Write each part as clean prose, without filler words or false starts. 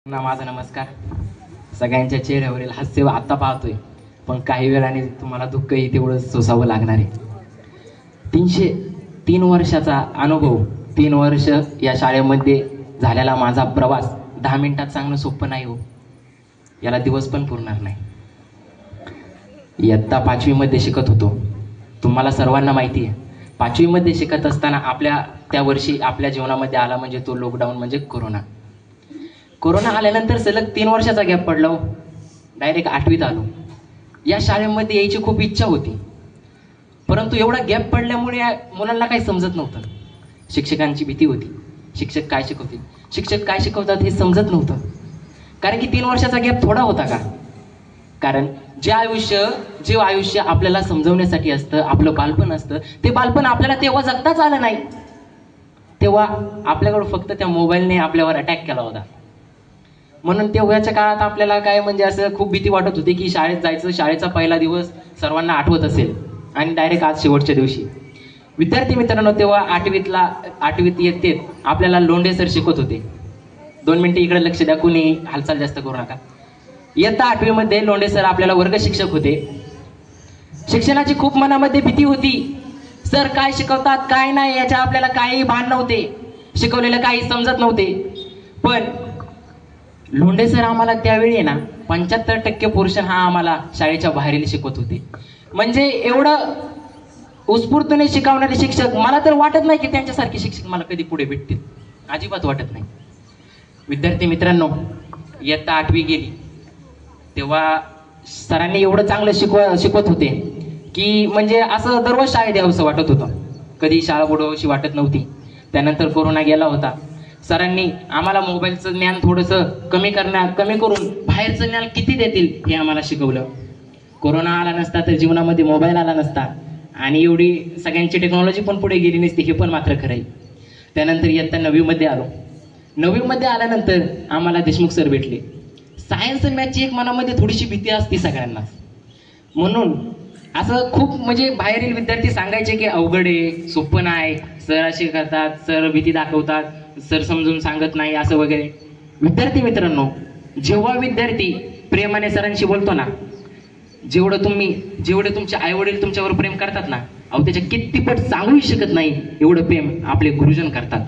माझा नमस्कार. सगळ्यांच्या चेहऱ्यावरील हास्य आता पाहतोय, पण काही वेळाने तुम्हाला दुःखही तेवढं सोसावं लागणार आहे. 303 वर्षाचा अनुभव, 3 वर्ष या शाळेमध्ये झालेला माझा प्रवास 10 मिनिटात सांगणं सोपं नाही हो. याला दिवस पण पुरणार नाही. इयत्ता 5वी मध्ये शिकत होतो. तुम्हाला सर्वांना माहिती आहे, 5वी मध्ये शिकत असताना आपल्या त्या वर्षी आपल्या जीवनामध्ये आला म्हणजे तो लॉकडाऊन, म्हणजे कोरोना. कोरोना आल्यानंतर सलग 3 वर्षाचा गॅप पडला हो. डायरेक्ट 8वीत आलो. या शाळेमध्ये यायची खूप इच्छा होती, परंतु एवढा गॅप पडल्यामुळे मुलांना काही समजत नव्हतं. शिक्षकांची भीती होती. शिक्षक काय शिकवतील, शिक्षक काय शिकवतात हे समजत नव्हतं. कारण की 3 वर्षाचा गॅप थोडा होता का? कारण जे आयुष्य आपल्याला समजवण्यासाठी असतं, आपलं बालपण असतं, ते बालपण आपल्याला तेव्हा जगताच आलं नाही. तेव्हा आपल्याकडे फक्त त्या मोबाईलने आपल्यावर अटॅक केला होता. म्हणून तेव्हाच्या काळात आपल्याला काय म्हणजे असं खूप भीती वाटत होती की शाळेत जायचं. शाळेचा पहिला दिवस सर्वांना आठवत असेल, आणि डायरेक्ट आज शेवटच्या दिवशी. विद्यार्थी मित्रांनो, तेव्हा 8वीत येते आपल्याला लोंढे सर शिकवत होते. 2 मिनिटं इकडे लक्ष द्या, कुणी हालचाल जास्त करू नका. इयत्ता 8वी मध्ये लोंढे सर आपल्याला वर्ग शिक्षक होते. शिक्षणाची खूप मनामध्ये भीती होती. सर काय शिकवतात काय नाही याच्या आपल्याला काही भान नव्हते. शिकवलेलं काही समजत नव्हते. पण लोंढे सर आम्हाला त्यावेळी ना 75% पोर्शन हा आम्हाला शाळेच्या बाहेरील शिकवत होते. म्हणजे एवढं उत्स्फूर्तपणे शिकवणारे शिक्षक, मला तर वाटत नाही की त्यांच्यासारखे शिक्षक मला कधी पुढे भेटतील. अजिबात वाटत नाही. विद्यार्थी मित्रांनो, इयत्ता 8वी गेली तेव्हा सरांनी एवढं चांगलं शिकवत होते की म्हणजे असं दररोज शाळेत यावंसं वाटत होतं. कधी शाळा बुडवावीशी वाटत नव्हती. त्यानंतर कोरोना गेला होता. सरांनी आम्हाला मोबाईलचं ज्ञान थोडंसं कमी करून बाहेरचं ज्ञान किती देतील हे आम्हाला शिकवलं. कोरोना आला नसता तर जीवनामध्ये मोबाईल आला नसता, आणि एवढी सगळ्यांची टेक्नॉलॉजी पण पुढे गेली नसती, हे पण मात्र खरं आहे. त्यानंतर इयत्ता 9वी मध्ये आलो. 9वी मध्ये आल्यानंतर आम्हाला देशमुख सर भेटले. सायन्स आणि मॅथची एक मनामध्ये थोडीशी भीती असते सगळ्यांनाच. म्हणून असं खूप म्हणजे बाहेरील विद्यार्थी सांगायचे की अवघड आहे, सोपं नाही, सर असे करतात, सर भीती दाखवतात, सर समजून सांगत नाही, असं वगैरे. विद्यार्थी मित्रांनो, जेव्हा विद्यार्थी प्रेमाने सरांशी बोलतो ना, जेवढे तुमचे आई वडील तुमच्यावर प्रेम करतात ना, त्याच्या कितीपट सांगूही शकत नाही एवढं प्रेम आपले गुरुजन करतात.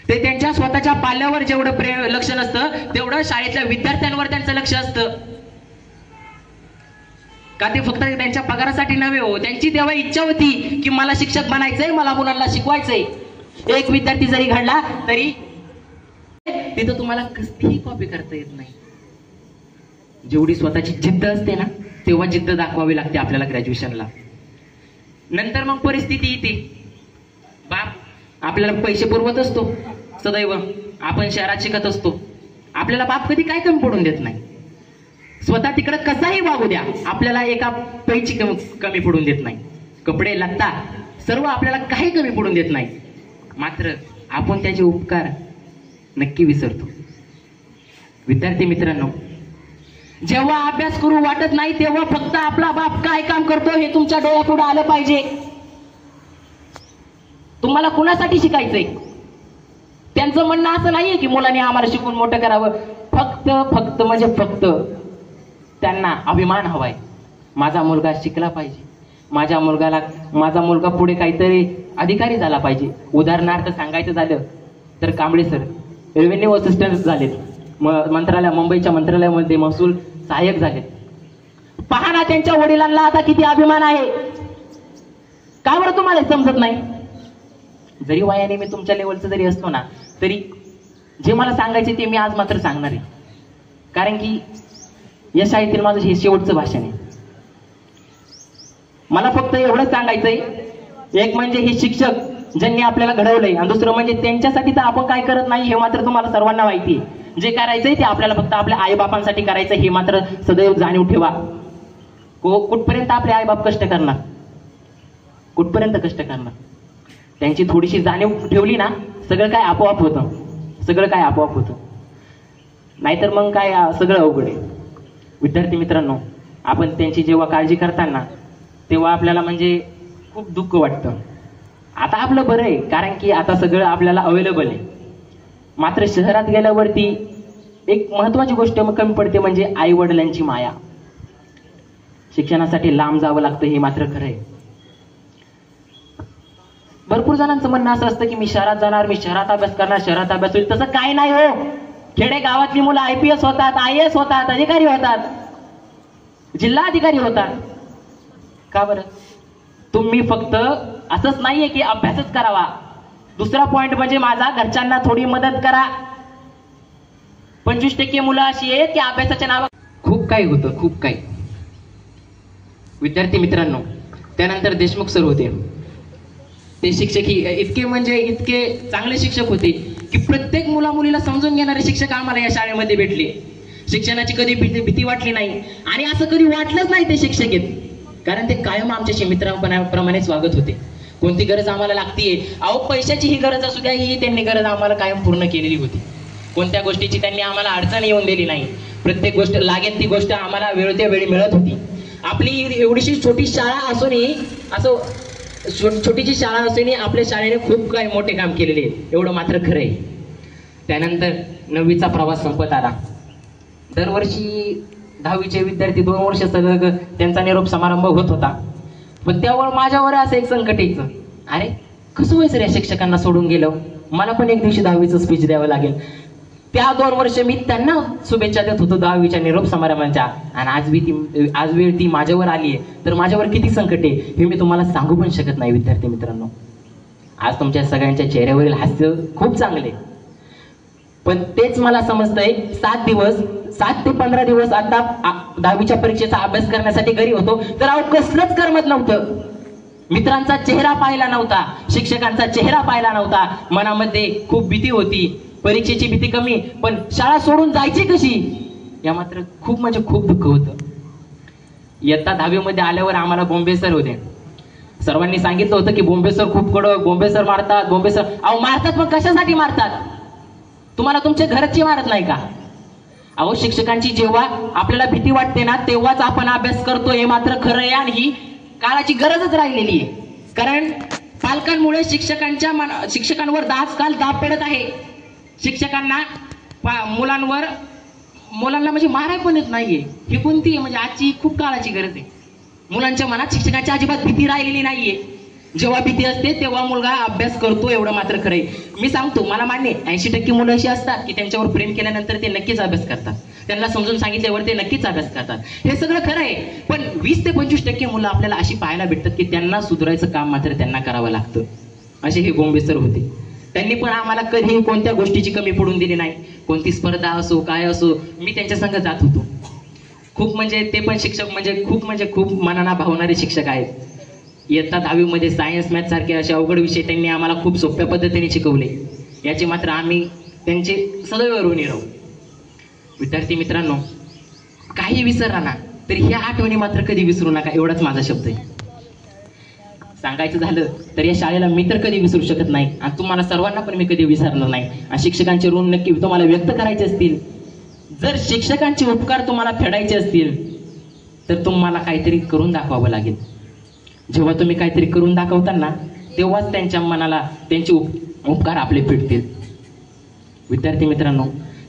ते त्यांच्या स्वतःच्या पाल्यावर जेवढं प्रेम लक्ष नसतं, तेवढं शाळेतल्या विद्यार्थ्यांवर त्यांचं लक्ष असतं. का ते फक्त त्यांच्या पगारासाठी नव्हे हो, त्यांची तेव्हा इच्छा होती की मला शिक्षक बनायचंय, मला मुलांना शिकवायचंय. एक विद्यार्थी जरी घडला तरी तिथं तुम्हाला कसलीही कॉपी करता येत नाही. जेवढी स्वतःची जिद्द असते ना, तेव्हा जिद्द दाखवावी लागते आपल्याला ग्रॅज्युएशनला. नंतर मग परिस्थिती येते. बाप आपल्याला पैसे पुरवत असतो सदैव. आपण शहरात शिकत असतो. आपल्याला बाप कधी काय कमी पडून देत नाही. स्वतः तिकडे कसाही वागू द्या, आपल्याला एका पैची कमी पडून देत नाही. कपडे लत्ता सर्व आपल्याला काही कमी पडून देत नाही. मात्र आपण त्याचे उपकार नक्की विसरतो. विद्यार्थी मित्रांनो, जेव्हा अभ्यास करू वाटत नाही तेव्हा फक्त आपला बाप काय काम करतो हे तुमच्या डोळ्यापुढे आलं पाहिजे. तुम्हाला कुणासाठी शिकायचंय? त्यांचं म्हणणं असं नाहीये की मुलांनी आम्हाला शिकून मोठं करावं. फक्त त्यांना अभिमान हवाय. माझा मुलगा शिकला पाहिजे, माझा मुलगा पुढे काहीतरी अधिकारी झाला पाहिजे. उदाहरणार्थ सांगायचं झालं तर कांबळे सर रेव्हेन्यू असिस्टंट झालेत. मुंबईच्या मंत्रालयामध्ये महसूल सहाय्यक झालेत. पहा ना, त्यांच्या वडिलांना आता किती अभिमान आहे. का बरं तुम्हाला समजत नाही? जरी वयाने मी तुमच्या लेवलचं जरी असतो ना, तरी जे मला सांगायचे ते मी आज मात्र सांगणार आहे. कारण की या शाळेतील माझं हे शेवटचं भाषण आहे. मला फक्त एवढंच सांगायचंय, एक म्हणजे हे शिक्षक ज्यांनी आपल्याला घडवलंय, आणि दुसरं म्हणजे त्यांच्यासाठी तर आपण काय करत नाही हे मात्र तुम्हाला सर्वांना माहिती आहे. जे करायचंय ते आपल्याला फक्त आपल्या आईबापांसाठी करायचं हे मात्र सदैव जाणीव ठेवा. कुठपर्यंत आपले आईबाप कष्ट करणार, कुठपर्यंत कष्ट करणार. त्यांची थोडीशी जाणीव ठेवली ना, सगळं काय आपोआप होतं. नाहीतर मग काय सगळं अवघड आहे. विद्यार्थी मित्रांनो, आपण त्यांची जेव्हा काळजी करताना तेव्हा आपल्याला म्हणजे खूप दुःख वाटतं. आता आपलं बरं आहे, कारण की आता सगळं आपल्याला अवेलेबल आहे. मात्र शहरात गेल्यावरती एक महत्वाची गोष्ट कमी पडते म्हणजे आई वडिलांची माया. शिक्षणासाठी लांब जावं लागतं हे मात्र खरं आहे. भरपूर जणांचं म्हणणं असं असतं की मी शहरात जाणार, मी शहरात अभ्यास करणार, शहरात अभ्यास होईल. तसं काय नाही हो. खेडे गावातली मुलं IPS होतात, IAS होतात, अधिकारी होतात, जिल्हा अधिकारी होतात. का बरं? तुम्ही फक्त असंच नाहीये की अभ्यासच करावा. दुसरा पॉइंट म्हणजे माझा घरच्यांना थोडी मदत करा. 25% मुलं अशी आहेत की अभ्यासाच्या नावात खूप काही होतं, खूप काही. विद्यार्थी मित्रांनो, त्यानंतर देशमुख सर होते. ते शिक्षक ही इतके चांगले शिक्षक होते की प्रत्येक मुला मुलीला समजून घेणारे शिक्षक आम्हाला या शाळेमध्ये भेटले. शिक्षणाची कधी भीती वाटली नाही आणि असं कधी वाटलंच नाही ते शिक्षक आहेत, कारण ते कायम आमच्याशी मित्रांप्रमाणेच वागत होते. कोणती गरज आम्हाला लागतीये, अहो पैशाची ही गरज असू द्या, ही त्यांनी गरज आम्हाला कायम पूर्ण केलेली होती. कोणत्या गोष्टीची त्यांनी आम्हाला अडचण येऊन दिली नाही. प्रत्येक गोष्ट लागेल ती गोष्ट आम्हाला वेळत्या वेळी मिळत होती. आपली एवढीशी छोटी शाळा असूनही छोटीशी शाळा असूनही आपल्या शाळेने खूप काही मोठे काम केलेले आहे, एवढं मात्र खरं आहे. त्यानंतर 9वीचा प्रवास संपत आला. दरवर्षी 10वीचे विद्यार्थी 2 वर्ष सलग त्यांचा निरोप समारंभ होत होता. पण त्यावर माझ्यावर असं एक संकट यायचं, अरे कसं व्हायचं रे शिक्षकांना सोडून गेलं, मला पण एक दिवशी 10वीचं स्पीच द्यावं लागेल. त्या 2 वर्ष मी त्यांना शुभेच्छा देत होतो 10वीच्या निरोप समारंभाच्या, आणि आज वेळ ती माझ्यावर आली आहे, तर माझ्यावर किती संकट आहे हे मी तुम्हाला सांगू पण शकत नाही. विद्यार्थी मित्रांनो, आज तुमच्या सगळ्यांच्या चेहऱ्यावरील हास्य खूप चांगले, पण तेच मला समजतंय 7 ते 15 दिवस आता 10वीच्या परीक्षेचा अभ्यास करण्यासाठी घरी होतो, तर अहो कसलंच करमत नव्हतं. मित्रांचा चेहरा पाहिला नव्हता, शिक्षकांचा चेहरा पाहिला नव्हता. मनामध्ये खूप भीती होती, परीक्षेची भीती कमी, पण शाळा सोडून जायची कशी या मात्र खूप म्हणजे खूप दुःख होतं. इयत्ता 10वीमध्ये आल्यावर आम्हाला बोंबे सर होते. सर्वांनी सांगितलं होतं की बोंबे सर खूप कडक, बोंबे सर मारतात, बोंबे सर. अहो मारतात, पण कशासाठी मारतात? तुम्हाला तुमच्या घरची मारत नाही का? अहो शिक्षकांची जेव्हा आपल्याला भीती वाटते ना, तेव्हाच आपण अभ्यास करतो हे मात्र खरं आहे, आणि ही काळाची गरजच राहिलेली आहे. कारण पालकांमुळे शिक्षकांवर आजकाल दाब पडत आहे. शिक्षकांना मुलांना म्हणजे माराय पण येत नाहीये. ही कोणती आहे म्हणजे आजची खूप काळाची गरज आहे. मुलांच्या मनात शिक्षकाची अजिबात भीती राहिलेली नाहीये. जेव्हा भीती असते तेव्हा मुलगा अभ्यास करतो, एवढं मात्र खरं आहे. मी सांगतो, मला मान्य 80% मुलं अशी असतात की त्यांच्यावर प्रेम केल्यानंतर ते नक्कीच अभ्यास करतात, त्यांना समजून सांगितल्यावर ते नक्कीच अभ्यास करतात, हे सगळं खरं आहे. पण 20 ते 25% मुलं आपल्याला अशी पाहायला भेटतात की त्यांना सुधारायचं काम मात्र त्यांना करावं लागतं. असे हे बोंबे सर होते. त्यांनी पण आम्हाला कधी कोणत्या गोष्टीची कमी पडून दिली नाही. कोणती स्पर्धा असो काय असो, मी त्यांच्या संग जात होतो. खूप म्हणजे ते पण शिक्षक म्हणजे खूप मनाला भावणारे शिक्षक आहेत. इयत्ता 10वीमध्ये सायन्स मॅथ सारखे असे अवघड विषय त्यांनी आम्हाला खूप सोप्या पद्धतीने शिकवले, याची मात्र आम्ही त्यांचे सदैव ऋणी राहू. विद्यार्थी मित्रांनो, काही विसरला ना तरी ह्या आठवणी मात्र कधी विसरू नका, एवढाच माझा शब्द आहे. सांगायचं झालं तर या शाळेला मी तर कधी विसरू शकत नाही, आणि तुम्हाला सर्वांना पण मी कधी विसरणार नाही. आणि शिक्षकांचे ऋण नक्की तुम्हाला व्यक्त करायचे असतील, जर शिक्षकांचे उपकार तुम्हाला फेडायचे असतील, तर तुम्हाला काहीतरी करून दाखवावं लागेल. जेव्हा तुम्ही काहीतरी करून दाखवताना तेव्हाच त्यांच्या मनाला त्यांचे उपकार आपले फेडतील. विद्यार्थी मित्रांनो,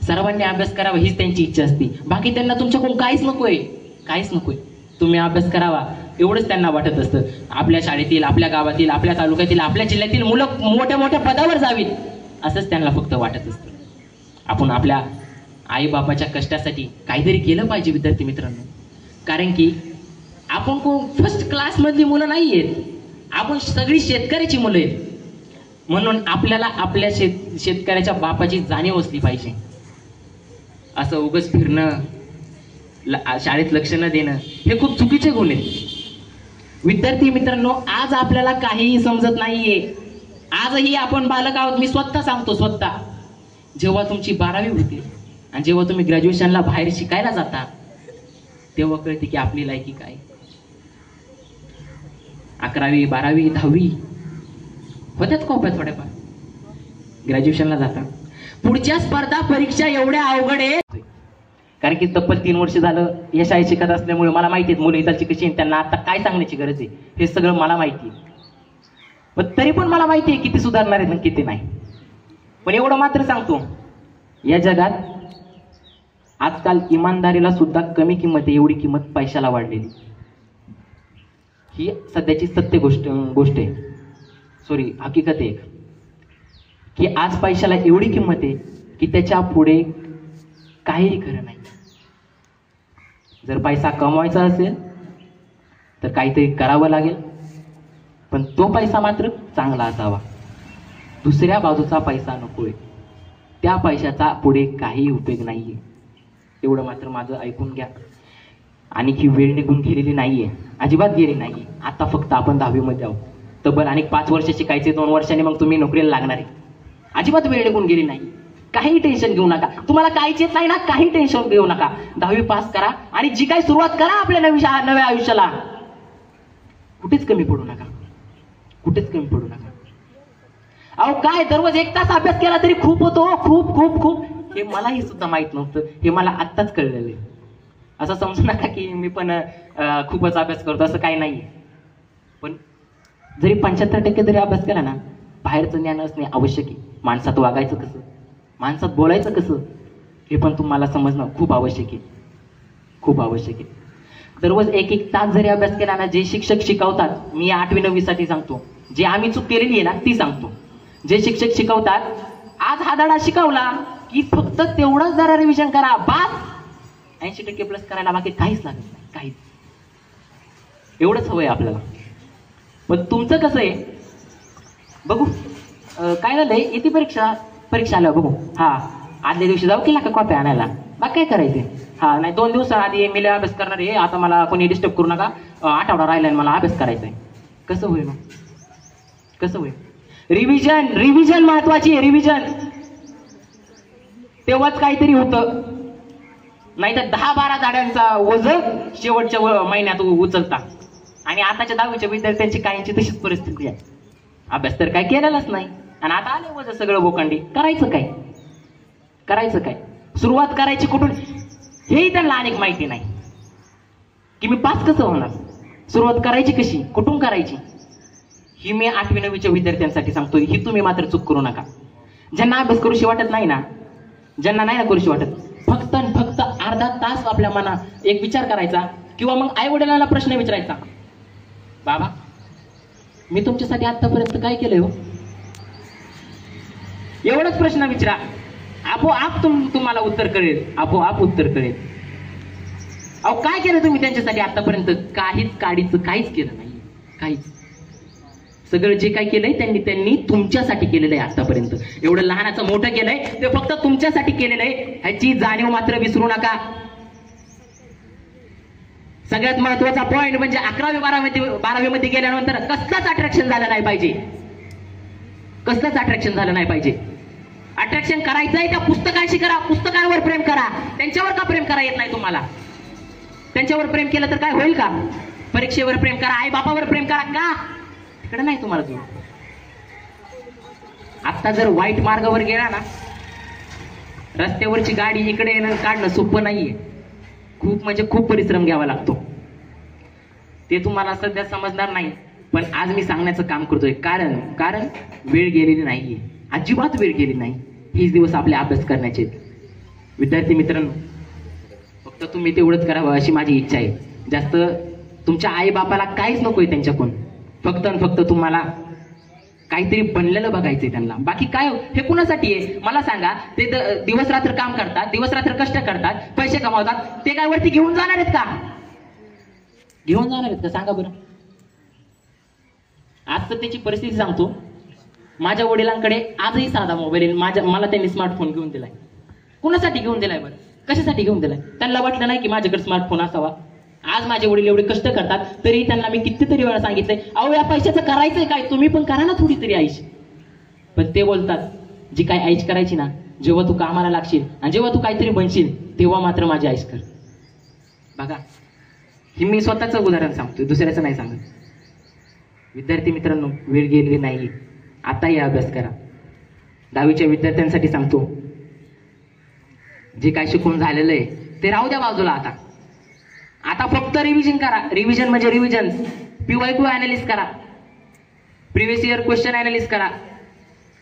सर्वांनी अभ्यास करावा हीच त्यांची इच्छा असते. बाकी त्यांना तुमच्याकडून काहीच नकोय. तुम्ही अभ्यास करावा एवढंच त्यांना वाटत असतं. आपल्या शाळेतील, आपल्या गावातील, आपल्या तालुक्यातील, आपल्या जिल्ह्यातील मुलं मोठ्या मोठ्या पदावर जावीत असंच त्यांना फक्त वाटत असतं. आपण आपल्या आई बापाच्या कष्टासाठी काहीतरी केलं पाहिजे विद्यार्थी मित्रांनो. कारण की आपण कोण फर्स्ट क्लास मधली मुलं नाही आहेत, आपण सगळी शेतकऱ्याची मुलं आहेत. म्हणून आपल्याला आपल्या शेतकऱ्याच्या बापाची जाणीव असली पाहिजे. असं उगाच फिरणं, शाळेत लक्ष न देणं हे खूप चुकीचे गुण आहेत. विद्यार्थी मित्रांनो, आज आपल्याला काहीही समजत नाहीये. आजही आपण बालक आहोत. मी स्वतः सांगतो, स्वतः जेव्हा तुमची 12वी होती आणि जेव्हा तुम्ही ग्रॅज्युएशनला बाहेर शिकायला जाता, तेव्हा कळते की आपली लायकी काय. 11वी 12वी 10वी होत्यात कोप्या थोड्याफार, ग्रॅज्युएशनला जाता पुढच्या स्पर्धा परीक्षा एवढ्या अवघड आहेत. कारण की तब्बल 3 वर्ष झालं या शाळेत शिकत असल्यामुळे मला माहिती आहे मुलं इथलची कशी आहेत, त्यांना आता काय सांगण्याची गरज आहे हे सगळं मला माहिती आहे. पण तरी पण मला माहिती आहे किती सुधारणार आहेत आणि किती नाही. पण एवढं मात्र सांगतो, या जगात आजकाल इमानदारीला सुद्धा कमी किंमत आहे, एवढी किंमत पैशाला वाढलेली. ही सध्याची सत्य गोष्ट आहे, सॉरी हकीकत आहे की आज पैशाला एवढी किंमत आहे की त्याच्या पुढे काहीही खरं नाही. जर पैसा कमवायचा असेल तर काहीतरी करावं लागेल, पण तो पैसा मात्र चांगला असावा. दुसऱ्या बाजूचा पैसा नकोय, त्या पैशाचा पुढे काही उपयोग नाहीये. एवढं मात्र माझं ऐकून घ्या. आणि ही वेळ निघून गेलेली नाहीये, अजिबात गेली नाहीये. आता फक्त आपण 10वी मध्ये आहोत. तब्बल आणि 5 वर्ष शिकायचे, 2 वर्षांनी मग तुम्ही नोकरीला लागणार आहे. अजिबात वेळ निघून गेली नाही. काही टेन्शन घेऊ नका. तुम्हाला काहीच येत नाही ना, काही टेन्शन घेऊ नका. 10वी पास करा आणि जी काही सुरुवात करा आपल्या नव्या आयुष्याला. कुठेच कमी पडू नका, कुठेच कमी पडू नका. अहो काय दररोज 1 तास अभ्यास केला तरी खूप होतो, खूप खूप खूप. हे मलाही सुद्धा माहित नव्हतं, हे मला आत्ताच कळलेलं आहे. असं समजू नका की मी पण खूपच अभ्यास करतो, असं काही नाही. पण जरी 75% जरी अभ्यास केला ना, बाहेरचं ज्ञान असणे आवश्यक आहे. माणसात वागायचं कसं, माणसात बोलायचं कसं, हे पण तुम्हाला समजणं खूप आवश्यक आहे, खूप आवश्यक आहे. दररोज 1 तास जरी अभ्यास केला ना, जे शिक्षक शिकवतात, मी 8वी 9वी साठी सांगतो, जे आम्ही चूक केलेली आहे ना ती सांगतो. जे शिक्षक शिकवतात, आज हा धडा शिकवला की फक्त तेवढंच जरा रिव्हिजन करा, बास. 80% प्लस करायला बाकी काहीच लागत नाही, काहीच. एवढंच हवंय आपल्याला. पण तुमचं कसं आहे बघू. काय झालंय, येते परीक्षा आल्या बघू. हा आदल्या दिवशी जाऊ केला का कॉपी आणायला, बाकी काय करायचे. हा नाही 2 दिवस आधी मी अभ्यास करणार आहे, आता मला कोणी डिस्टर्ब करू नका, आठवडा राहिलाय मला अभ्यास करायचा आहे. कसं होईल मग, कसं होईल. रिव्हिजन महत्वाची आहे, रिव्हिजन. तेव्हाच काहीतरी होतं. नाहीतर 10-12 धाड्यांचा ओझ शेवटच्या महिन्यात उचलता. आणि आताच्या 10वीच्या विद्यार्थ्यांची काहींची तशीच परिस्थिती आहे. अभ्यास तर काय केलेलाच नाही आणि आता आले ओझ सगळं बोकांडी. करायचं काय, करायचं काय, सुरुवात करायची कुठून हेही त्यांना अनेक माहिती नाही की मी पास कसं होणार, सुरुवात करायची कशी, कुठून करायची. ही मी 8वी 9वीच्या विद्यार्थ्यांसाठी सांगतो. ही तुम्ही मात्र चूक करू नका. ज्यांना अभ्यास करूशी वाटत नाही ना, ज्यांना नाही ना करूशी वाटत, फक्त अर्धा तास आपल्या मनात एक विचार करायचा किंवा मग आई वडिलांना प्रश्न विचारायचा, बाबा मी तुमच्यासाठी आतापर्यंत काय केलंय हो. एवढाच प्रश्न विचारा, आपोआप तुम्हाला उत्तर कळेल, आपोआप उत्तर कळेल. अहो काय केलं तुम्ही त्यांच्यासाठी आतापर्यंत, काहीच केलं नाही, काहीच. सगळं जे काही केलंय त्यांनी तुमच्यासाठी केलेलं आहे आतापर्यंत. एवढं लहानाचं मोठं केलंय ते फक्त तुमच्यासाठी केलेलं आहे, ह्याची जाणीव मात्र विसरू नका. सगळ्यात महत्वाचा पॉइंट म्हणजे 11वी 12वी मध्ये गेल्यानंतर कसलंच अट्रॅक्शन झालं नाही पाहिजे, कसलंच अट्रॅक्शन झालं नाही पाहिजे. अट्रॅक्शन करायचंय त्या पुस्तकांशी करा, पुस्तकांवर प्रेम करा. त्यांच्यावर का प्रेम करा येत नाही तुम्हाला. त्यांच्यावर प्रेम केलं तर काय होईल का. परीक्षेवर प्रेम करा, आई बापावर प्रेम करा, का तिकडे नाही तुम्हाला तू. आता जर वाईट मार्गावर गेला ना, रस्त्यावरची गाडी इकडे येणं काढणं सोपं नाहीये. खूप म्हणजे खूप परिश्रम घ्यावा लागतो. ते तुम्हाला सध्या समजणार नाही, पण आज मी सांगण्याचं काम करतोय. कारण वेळ गेलेली नाहीये, अजिबात वेळ गेली नाही. हेच दिवस आपले अभ्यास करण्याचे. विद्यार्थी मित्रांनो, फक्त तुम्ही तेवढंच करावं अशी माझी इच्छा आहे. जास्त तुमच्या आई बापाला काहीच नकोय त्यांच्याकडून. फक्त तुम्हाला काहीतरी बनलेलं बघायचंय त्यांना. बाकी काय हे कुणासाठी आहे मला सांगा. ते दिवस रात्र काम करतात, दिवस रात्र कष्ट करतात, पैसे कमावतात. ते काय वरती घेऊन जाणार आहेत का, घेऊन जाणार आहेत का सांगा बरं. आज तर त्याची परिस्थिती सांगतो. माझ्या वडिलांकडे आजही साधा मोबाईल, मला त्यांनी स्मार्टफोन घेऊन दिलाय. कुणासाठी घेऊन दिलाय बरं, कशासाठी घेऊन दिलाय. त्यांना वाटलं नाही की माझ्याकडे स्मार्टफोन असावा. आज माझे वडील एवढे कष्ट करतात, तरी त्यांना मी कितीतरी वेळा सांगितलंय, अहो या पैशाचं करायचंय काय, तुम्ही पण करा ना थोडी तरी आईश. पण ते बोलतात, जी काय आईश करायची ना, जेव्हा तू कामाला लागशील आणि जेव्हा तू काहीतरी बनशील तेव्हा मात्र माझी आईश कर. बघा, हे मी स्वतःचं उदाहरण सांगतोय, दुसऱ्याचं नाही सांगत. विद्यार्थी मित्रांनो, वेळ गेलेली नाही, आताही अभ्यास करा. 10वीच्या विद्यार्थ्यांसाठी सांगतो, जे काय शिकून झालेलं आहे ते राहू द्या बाजूला. आता फक्त रिव्हिजन करा. रिव्हिजन म्हणजे रिव्हिजन, PYQ अनालिसिस करा, प्रिव्हियस इयर क्वेश्चन अनालिसिस करा.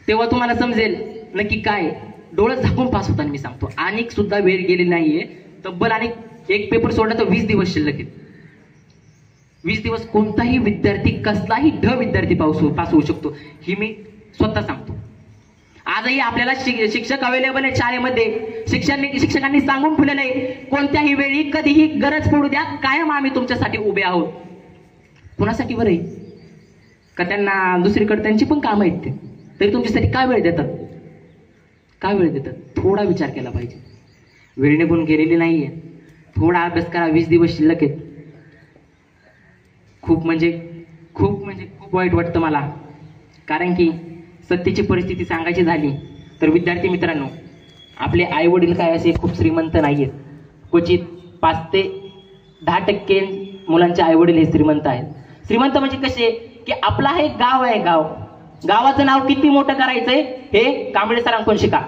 तेव्हा तुम्हाला समजेल नक्की काय डोळं झाकून पास होताना मी सांगतो, अनेक सुद्धा वेळ गेली नाहीये. तब्बल अनेक एक पेपर सोडला तर 20 दिवस शिल्लक आहेत. 20 दिवस कोणताही विद्यार्थी, कसलाही विद्यार्थी पास होऊ शकतो, ही मी स्वतः सांगतो. आजही आपल्याला शिक्षक अवेलेबल आहे शाळेमध्ये. शिक्षकांनी सांगून ठेवलेलं आहे, कोणत्याही वेळी कधीही गरज पडू द्या, कायम आम्ही तुमच्यासाठी उभे आहोत. कुणासाठी बरं आहे का? त्यांना दुसरीकडे त्यांची पण कामं आहेत, ते तरी तुमच्यासाठी काय वेळ देतात? काय वेळ देतात? थोडा विचार केला पाहिजे. वेळ निघून गेलेली नाहीये, थोडा अभ्यास करा. 20 दिवस शिल्लक आहेत. खूप वाईट वाटतं मला, कारण की सत्तेची परिस्थिती सांगायची झाली तर विद्यार्थी मित्रांनो, आपले आई वडील काय असे खूप श्रीमंत नाहीयेत. क्वचित 5 ते 10% मुलांचे आई वडील हे श्रीमंत आहेत. श्रीमंत म्हणजे कसे की आपला हे गाव आहे, गावाचं नाव किती मोठं करायचंय हे कांबळे सरांकडून शिका.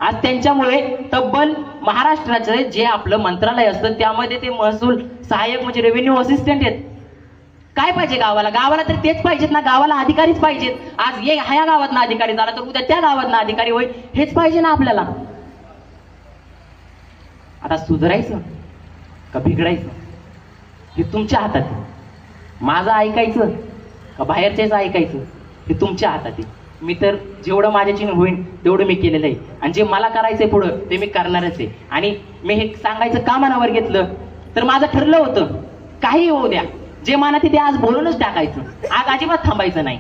आज त्यांच्यामुळे तब्बल महाराष्ट्राचं जे आपलं मंत्रालय असतं त्यामध्ये ते महसूल सहाय्यक म्हणजे रेव्हेन्यू असिस्टंट आहेत. काय पाहिजे गावाला? गावाला तर तेच पाहिजेत ना, गावाला अधिकारीच पाहिजेत. आज ह्या गावात ना अधिकारी झाला तर उद्या त्या गावात ना अधिकारी होईल, हेच पाहिजे ना आपल्याला. आता सुधारायचं का बिघडायचं हे तुमच्या हातात आहे. माझं ऐकायचं का बाहेरच्याच ऐकायचं हे तुमच्या हातात आहे. मी तर जेवढं माझ्याची होईल तेवढं मी केलेलं आहे, आणि जे मला करायचंय पुढं ते मी करणारच आहे. आणि मी हे सांगायचं का मनावर घेतलं तर माझं ठरलं होतं, काही होऊ द्या, जे मनात ते आज बोलूनच टाकायचं, आज अजिबात थांबायचं नाही.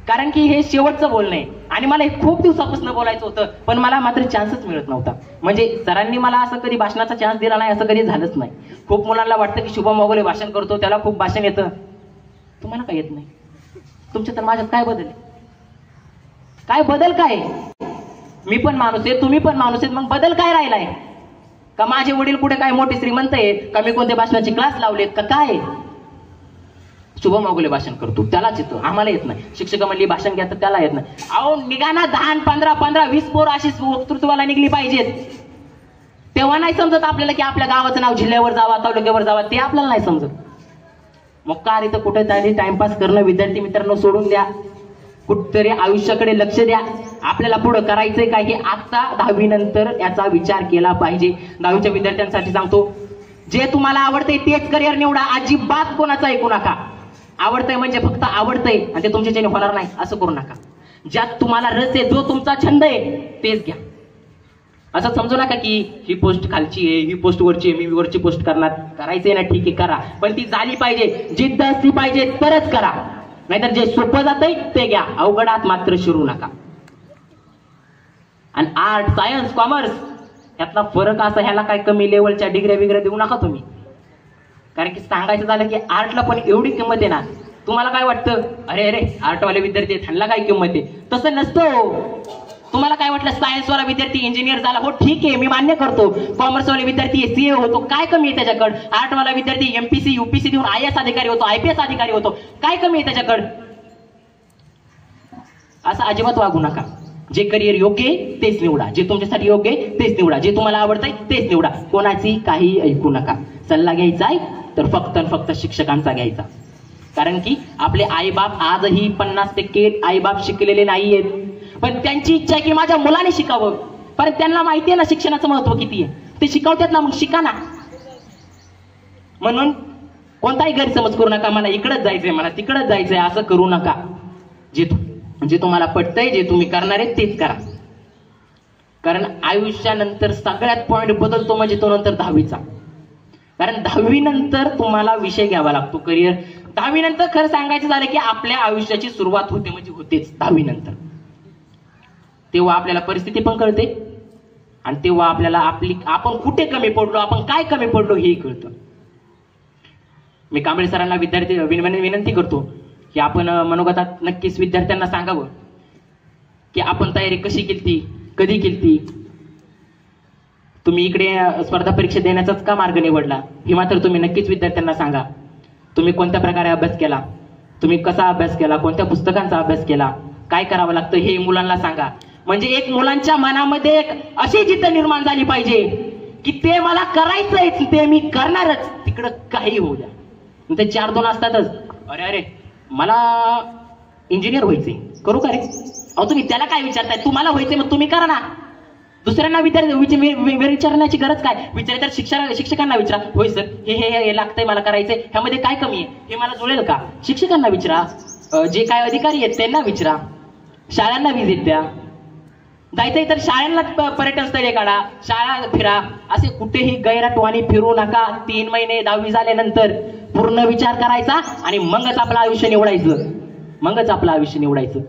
कारण की हे शेवटचं बोलणं आहे आणि मला हे खूप दिवसापासून बोलायचं होतं, पण मला मात्र चान्सच मिळत नव्हता. म्हणजे सरांनी मला असं कधी भाषणाचा चान्स दिला नाही, असं कधी झालंच नाही. खूप मुलांना वाटतं की शुभम मोगले भाषण करतो, त्याला खूप भाषण येतं. तुम्हाला काय येत नाही? तुमच्या तर माझ्यात काय बदल आहे? काय बदल काय? मी पण माणूस आहे, तुम्ही पण माणूस आहेत, मग बदल काय राहिलाय? का माझे वडील कुठे काय मोठे श्रीमंत आहेत का? मी कोणत्या भाषणाचे क्लास लावलेत का? काय शुभम मोगले भाषण करतो त्यालाच येतं, आम्हाला येत नाही. शिक्षक म्हणली भाषण घ्या तर त्याला येत नाही. अहो निघा ना, 10, 15, 20 पोर अशी वक्तृत्वाला निघली पाहिजेत. तेव्हा नाही समजत आपल्याला की आपल्या गावाचं नाव जिल्ह्यावर जावा, तालुक्यावर जावा, ते आपल्याला नाही समजत. मग का इथं कुठेतरी टाइमपास करणं विद्यार्थी मित्रांनो सोडून द्या. कुठतरी आयुष्याकडे लक्ष द्या. आपल्याला पुढे करायचंय काय हे आता 10वी नंतर याचा विचार केला पाहिजे. 10वीच्या विद्यार्थ्यांसाठी सांगतो, जे तुम्हाला आवडतंय तेच करिअर निवडा. अजिबात कोणाचं ऐकू नका. आवडतंय म्हणजे फक्त आवडतंय आणि ते तुमच्याच्याने होणार नाही असं करू नका. ज्यात तुम्हाला रस आहे, जो तुमचा छंद आहे तेच घ्या. असं समजू नका की ही पोस्ट खालची आहे, ही पोस्ट वरची आहे, मी वरची पोस्ट करणार. करायचंय ना ठीक आहे करा, पण ती झाली पाहिजे, जिद्द असली पाहिजे तरच करा. नाहीतर जे सोपं जातंय ते घ्या, अवघडात मात्र शिरू नका. आणि आर्ट, सायन्स, कॉमर्स यातला फरक असा, ह्याला काय कमी लेवलच्या डिग्र्या बिग्र्या देऊ नका तुम्ही. कारण की सांगायचं झालं की आर्टला पण एवढी किंमत आहे ना. तुम्हाला काय वाटतं, अरे आर्टवाले विद्यार्थी त्यांना काय किंमत आहे? तसं नसतं. तुम्हाला काय वाटलं, सायन्सवाला विद्यार्थी इंजिनियर झाला, हो ठीक आहे मी मान्य करतो. कॉमर्सवाले विद्यार्थी सीए होतो, काय कमी आहे त्याच्याकडे? आर्टवाला विद्यार्थी एमपीसी यूपीसी देऊन IAS अधिकारी होतो, IPS अधिकारी होतो, काय कमी आहे त्याच्याकडे? असं अजिबात वागू नका. जे करिअर योग्य आहे तेच निवडा, जे तुमच्यासाठी योग्य आहे तेच निवडा, जे तुम्हाला आवडतंय तेच निवडा. कोणाची काही ऐकू नका. सल्ला घ्यायचा आहे तर फक्त शिक्षकांचा घ्यायचा. कारण की आपले आईबाप आजही 50% आईबाप शिकलेले नाहीयेत, पण त्यांची इच्छा आहे की माझ्या मुलाने शिकावं. पण त्यांना माहिती आहे ना शिक्षणाचं महत्व किती आहे, ते शिकवतात ना, मग शिका ना. म्हणून कोणताही गैरसमज करू नका, मला इकडंच जायचंय, मला तिकडंच जायचंय, असं करू नका. जे तुम्हाला पटतंय, जे तुम्ही करणार आहे तेच करा. कारण आयुष्यानंतर सगळ्यात पॉइंट बदलतो म्हणजे तो नंतर 10वीचा. कारण 10वी नंतर तुम्हाला विषय घ्यावा लागतो करिअर. 10वी नंतर खरं सांगायचं झालं की आपल्या आयुष्याची सुरुवात होते, म्हणजे होतेच 10वी नंतर. तेव्हा आपल्याला परिस्थिती पण कळते आणि तेव्हा आपल्याला आपण कुठे कमी पडलो, आपण काय कमी पडलो हे कळतं. मी कांबळे सरांना विनंती करतो की आपण मनोगतात नक्कीच विद्यार्थ्यांना सांगावं की आपण तयारी कशी केली, कधी केली. तुम्ही इकडे स्पर्धा परीक्षा देण्याचाच का मार्ग निवडला हे मात्र तुम्ही नक्कीच विद्यार्थ्यांना सांगा. तुम्ही कोणत्या प्रकारे अभ्यास केला, तुम्ही कसा अभ्यास केला, कोणत्या पुस्तकांचा अभ्यास केला, काय करावं लागतं हे मुलांना सांगा. म्हणजे एक मुलांच्या मनामध्ये एक अशी जिद्द निर्माण झाली पाहिजे की ते मला करायचंय, ते मी करणारच, तिकडं काही होऊ द्या. ते 4-2 असतातच, अरे मला इंजिनियर व्हायचंय, करू का रे? अहो तुम्ही त्याला काय विचारताय, तुम्हाला व्हायचंय मग तुम्ही करा ना. दुसऱ्यांना विचारण्याची गरज काय? विचार तर शिक्षकांना विचारा, होय सर हे लागतंय मला करायचंय, ह्यामध्ये काय कमी आहे, हे मला जुळेल का? शिक्षकांना विचारा, जे काय अधिकारी आहेत त्यांना विचारा, शाळांना व्हिजिट द्या, जायचंय तर शाळांना पर्यटन स्थळे काढा, शाळा फिरा, असे कुठेही गैरटवाणी फिरू नका. 3 महिने 10वी झाल्यानंतर पूर्ण विचार करायचा आणि मगच आपलं आयुष्य निवडायचं.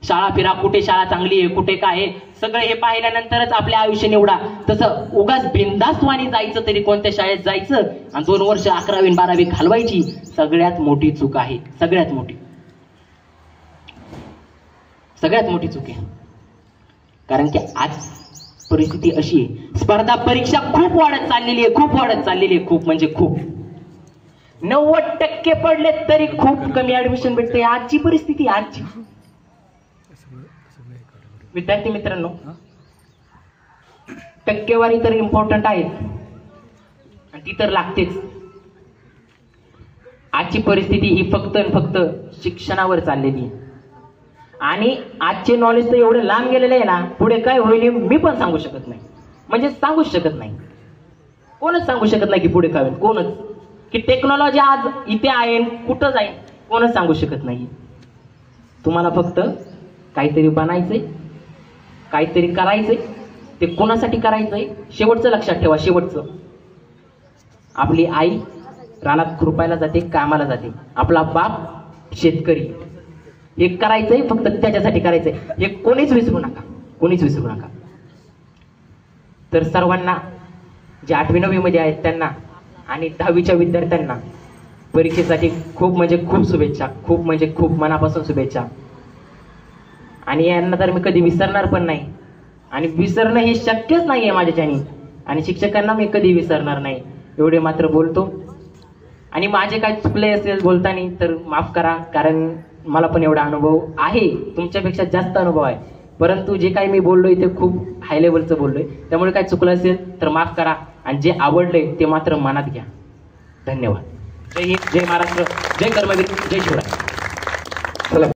शाळा फिरा, कुठे शाळा चांगली आहे, कुठे काय आहे, सगळं हे पाहिल्यानंतरच आपले आयुष्य निवडा. तसं उगाच बिनधास्तवाणी जायचं, तरी कोणत्या शाळेत जायचं आणि 2 वर्ष 11वी 12वी घालवायची, सगळ्यात मोठी चूक आहे. सगळ्यात मोठी चूक आहे. कारण की आज परिस्थिती अशी आहे, स्पर्धा परीक्षा खूप वाढत चाललेली आहे, खूप म्हणजे खूप. 90% पडले तरी खूप कमी ऍडमिशन भेटते. आजची परिस्थिती. विद्यार्थी मित्रांनो, टक्केवारी तर इम्पॉर्टंट आहे आणि ती तर लागतेच. आजची परिस्थिती ही फक्त शिक्षणावर चाललेली आहे आणि आजचे नॉलेज तर एवढे लांब गेलेले आहे ना, पुढे काय होईल मी पण सांगू शकत नाही. म्हणजे सांगूच शकत नाही, कोणच सांगू शकत नाही की पुढे काय होईल. कोणच की टेक्नॉलॉजी आज इथे आहे, कुठं जाईल कोणच सांगू शकत नाही. तुम्हाला फक्त काहीतरी बनायचंय, काहीतरी करायचंय. ते कोणासाठी करायचंय शेवटचं लक्षात ठेवा. शेवटचं, आपली आई रानात खुरपायला जाते, कामाला जाते, आपला बाप शेतकरी. हे करायचंय फक्त त्याच्यासाठी करायचंय, हे कोणीच विसरू नका. तर सर्वांना, जे 8वी 9वी मध्ये आहेत त्यांना आणि 10वीच्या विद्यार्थ्यांना परीक्षेसाठी खूप म्हणजे खूप शुभेच्छा, खूप म्हणजे खूप मनापासून शुभेच्छा. आणि यांना तर मी कधी विसरणार पण नाही आणि विसरणं हे शक्यच नाही आहे माझ्याच्यानी. आणि शिक्षकांना मी कधी विसरणार नाही, एवढे मात्र बोलतो. आणि माझे काय चुकले असेल बोलताना तर माफ करा, कारण मला पण एवढा अनुभव आहे, तुमच्यापेक्षा जास्त अनुभव आहे. परंतु जे काही मी बोललोय ते खूप हाय लेवलचं बोललोय, त्यामुळे काय चुकलं असेल तर माफ करा. आणि जे आवडलंय ते मात्र मनात घ्या. धन्यवाद. जय हिंद, जय महाराष्ट्र, जय कर्मवीर, जय शिवराय.